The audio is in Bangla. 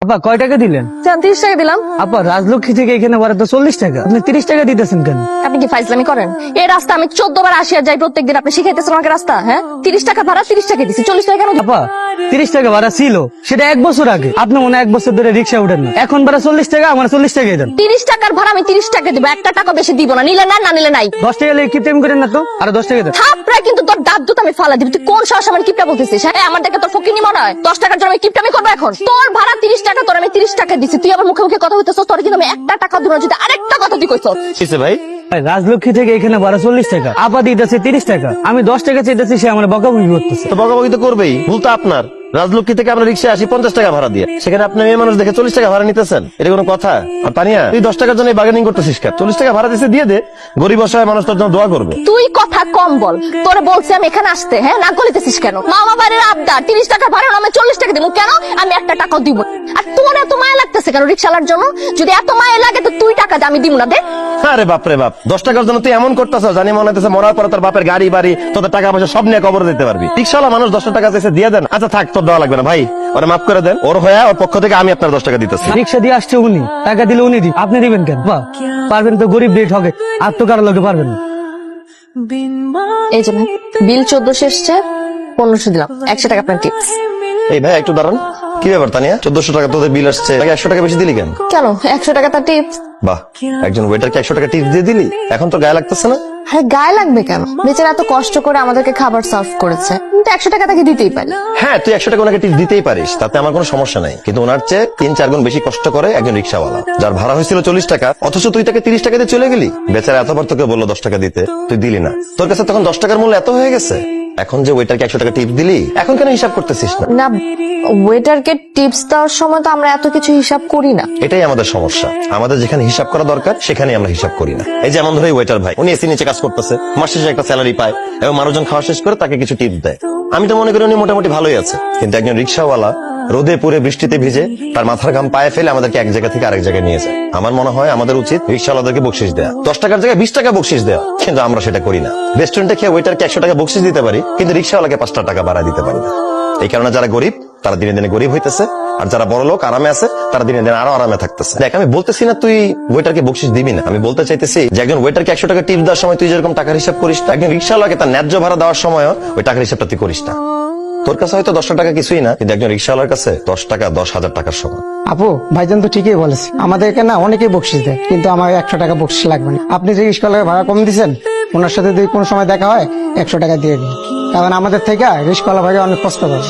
আপা কয় টাকা দিলেন? 30 টাকা দিলাম। আপা রাজলক্ষ্মী থেকে এখানে ভাড়া তো 40 টাকা, আপনি 30 টাকা দিতেছেন কেন? আপনি কি ফাইজলামি করেন? এই রাস্তা আমি 14 বার আসি আর যাই প্রত্যেকদিন, আপনি শিখাইতেছেন আমাকে রাস্তা? হ্যাঁ, 30 টাকা ভাড়া, 30 টাকা দিছি, 40 টাকা কেন? আপা 30 টাকা ভাড়া ছিল, সেটা 1 বছর আগে। আপনি মনে হয় 1 বছর ধরে রিক্সা উঠেন না। এখন ভাড়া 40 টাকা, আমার 40 টাকাই দেন। 30 টাকার ভাড়া আমি 30 টাকা দিব, একটা টাকা বেশি দিব না। নিলে না, না নিলে নাই। 10 টাকা লেগে কিপটেম করেন না তো, আর 10 টাকা দেন। থাপড়ায় কিন্তু তোর দাঁত দুটো আমি ফালা দিবি। তুই কোন সাহস আমার কিপটা বলতেছিস? হ্যাঁ, আমার দেখে তোর ফকিনি মনে হয়? 10 টাকার জন্য আমি কিপটামি করবো এখন? তোর ভাড়া 30 টাকা, তোর আমি 30 টাকা দিছি। তুই আবার মুখে মুখে কথা হইতেছস, তোর কিন্তু আমি একটা টাকা দিব না যদি আরেকটা কথা তুই কইছস। কিসে ভাই? ভাই, রাজলক্ষ্মী থেকে এখানে ভাড়া 40 টাকা, আপা দিতেছে 30 টাকা। আমি 10 টাকা চাইতেছি, সে আমার বকাবকি করতেছে। তো বকাবকি তো করবেই, ভুল তো আপনার। রাজলক্ষ্মী থেকে আমরা রিক্সা আসি 50 টাকা ভাড়া দিয়ে, সেখানে আপনি মেয়ে মানুষ দেখে 40 টাকা ভাড়া নিতেছেন, এটা কোনো কথা? আর তানিয়া, তুই 10 টাকার জন্য বার্গেনিং করতেছিস কেন? 40 টাকা ভাড়া দিতে দিয়ে দে, গরিব অসহায় মানুষ তোর জন্য দোয়া করবে। তুই কথা কম বল। তোরে বলছি আমি এখানে আসতে, হ্যাঁ, না গলিতেছিস কেন? মামা বাড়ির আবদার 30 টাকা ভাড়া, আমি 40 টাকা দিব কেন? আমি একটা টাকা দিব। আর তোর এত মায়া লাগতেছে কেন রিক্সালার জন্য? যদি এত মায়া লাগে তো তুই টাকা দে, আমি দিব না। দে। আরে বাপ রে বাপ, 10 টাকার জন্য তুই এমন করতেছ, জানি মনে হইতেছে মরার পরে তোর বাপের গাড়ি বাড়ি তোদের টাকা পয়সা সব নিয়ে কবর দিতে পারবি। রিক্সাওয়ালা মানুষ 10 টাকা চাইছে, দিয়ে দেন। আচ্ছা থাক, তোর দেওয়া লাগবে না ভাই, ওরা মাফ করে দেন। ওর হয়ে ওর পক্ষ থেকে আমি আপনার 10 টাকা দিতেছি। রিক্সা দিয়ে আসছে উনি, টাকা দিলে উনি দিন, আপনি দিবেন কেন? বাহ, পারবেন তো গরিব রেট হবে, আর তো কারো লোকে পারবেন না। এই যে ভাই, বিল 1400 এসছে, 1500 দিলাম, 100 টাকা আপনার টিপস। এই ভাই একটু দাঁড়ান, কি ব্যাপার তানিয়া? 1400 টাকা তোদের বিল আসছে, নাকি 100 টাকা বেশি দিলি কেন? কেন 100 টাকা তার টিপস? বাহ, একজন ওয়েটারকে 100 টাকা টিপস দিয়ে দিলি, এখন তো গায়ে লাগতেছে না? আরে গায়ে লাগবে কেন? বেচারা এত কষ্ট করে আমাদেরকে খাবার সার্ভ করেছে, কিন্তু 100 টাকা তাকে দিতেই পারি। হ্যাঁ, তুই 100 টাকা ওনাকে টিপস দিতেই পারিস, তাতে আমার কোনো সমস্যা নাই। কিন্তু ওনার চেয়ে 3-4 গুণ বেশি কষ্ট করে একজন রিক্সাওয়ালা, যার ভাড়া হয়েছিল 40 টাকা, অথচ তুই তাকে 30 টাকা দিয়ে চলে গেলি। বেচারা এতবার তোকে বললো 10 টাকা দিতে, তুই দিলি না। তোর কাছে তখন 10 টাকার মূল্য এত হয়ে গেছে, এখন যে ওয়েটারকে 100 টাকা টিপস দিলি, এখন কেন হিসাব করতেছিস না? না, ওয়েটারকে টিপস দেওয়ার সময় তো আমরা এত কিছু হিসাব করি না। এটাই আমাদের সমস্যা, আমাদের যেখানে হিসাব করা দরকার সেখানে আমরা হিসাব করি না। এই যেমন ধরে ওয়েটার ভাই, উনি এসি নিচে কাজ করতেছে, মাস শেষে একটা স্যালারি পায় এবং মানুষজন খাওয়া শেষ করে তাকে কিছু টিপস দেয়। আমি তো মনে করি উনি মোটামুটি ভালোই আছে, কিন্তু একজন রিক্সাওয়ালা রোদে পুরে বৃষ্টিতে ভিজে তার মাথার ঘাম পায়ে ফেলে আমাদেরকে এক জায়গা থেকে আরেক জায়গায় নিয়ে যায়। আমার মনে হয় আমাদের উচিত রিক্সাওয়ালাদেরকে বকশিস দেয়া, 10 টাকার জায়গায় 20 টাকা বকশিস দেওয়া, কিন্তু আমরা সেটা করি না। রেস্টুরেন্টে খেয়ে ওয়েটারকে 100 টাকা বকশিস দিতে পারি, কিন্তু রিক্সাওয়ালাকে 5 টাকা বাড়া দিতে পারি না। এই কারণে যারা গরিব তারা দিনে দিনে গরিব হইতেছে, আর যারা বড় লোক আরামে আছে তারা দিনে দিনে আরো আরামে থাকতেছে। দেখ, আমি বলতেছি না তুই ওয়েটারকে বকশিস দিবি না, আমি বলতে চাইতেছি যে একজন ওয়েটারকে 100 টাকা টিপস দেওয়ার সময় তুই যেরকম টাকার হিসাব করিস না, একজন রিক্সাওয়ালাকে তার ন্যায্য ভাড়া দেওয়ার সময় ওই টাকার হিসাবটা তুই করিস না। তোর কাছে হয়তো 10 টাকা কিছুই না, কিন্তু একজন রিক্সাওয়ালার কাছে 10 টাকা 10,000 টাকার সমান। আপু, ভাইজান তো ঠিকই বলেছে, আমাদেরকে না অনেকেই বকশিস দেয়, কিন্তু আমার 100 টাকা বকশিস লাগবে না। আপনি যে রিক্সাওয়ালাকে ভাড়া কম দিচ্ছেন, ওনার সাথে যদি কোনো সময় দেখা হয় 100 টাকা দিয়ে দিন, কারণ আমাদের থেকে রিক্সাওয়ালা ভাইয়া অনেক কষ্ট করে।